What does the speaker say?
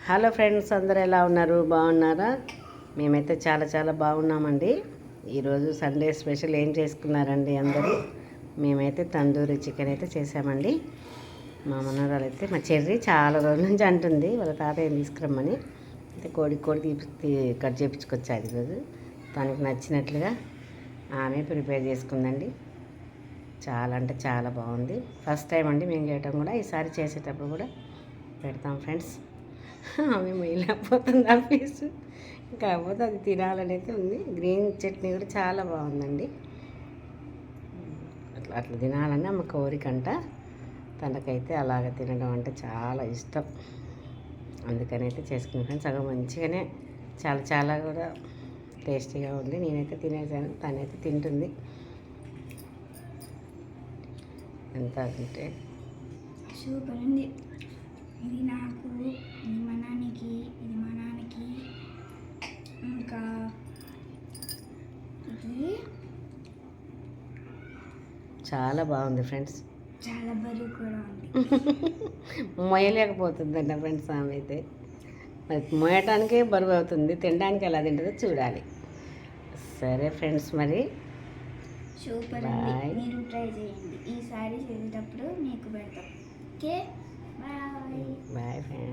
Hello friends, అందరూ ఎలా ఉన్నారు? బాగున్నారా? మేమైతే చాలా చాలా బాగున్నామండి. ఈరోజు సండే స్పెషల్ ఏం చేసుకున్నారండి అందరూ? మేమైతే తందూరి చికెన్ అయితే చేసామండి. మా మనవరాలు అయితే మా చెర్రి చాలా రోజుల నుంచి అంటుంది వాళ్ళ తాతయ్య తీసుకురమ్మని. అయితే కోడి కట్ చేయించుకొచ్చారు ఈరోజు. తనకు నచ్చినట్లుగా ఆమె ప్రిపేర్ చేసుకుందండి. చాలా అంటే చాలా బాగుంది. ఫస్ట్ టైం అండి మేము చేయటం కూడా. ఈసారి చేసేటప్పుడు కూడా పెడతాం ఫ్రెండ్స్. ఆమె మిగిలిపోతుంది ఆ పీసు, కాకపోతే అది తినాలని అయితే ఉంది. గ్రీన్ చట్నీ కూడా చాలా బాగుందండి. అట్లా అట్లా తినాలని ఆమె కోరికంట. తనకైతే అలాగ తినడం అంటే చాలా ఇష్టం. అందుకని అయితే చేసుకున్న ఫ్రెండ్స్. సగం మంచిగానే చాలా చాలా కూడా టేస్టీగా ఉంది. నేనైతే తినేసాను, తనైతే తింటుంది. ఎంత అంటే సూపర్ ఉంది. ఇది నాకు, ఇది మా నాన్నకి, ఇది మా నాన్నకి, ఇంకా ఇది చాలా బాగుంది ఫ్రెండ్స్. చాలా బరువు కూడా ఉంది. మొయ్యలేకపోతుందంట ఫ్రెండ్స్ ఆమె అయితే. మరి మోయటానికే బరువు అవుతుంది, తినడానికి ఎలా తింటుందో చూడాలి. సరే ఫ్రెండ్స్, మరి సూపర్ ఉంది. మీరు ట్రై చేయండి. ఈసారి చేసేటప్పుడు మీకు పెడతాం. Okay, bye. Bye friends.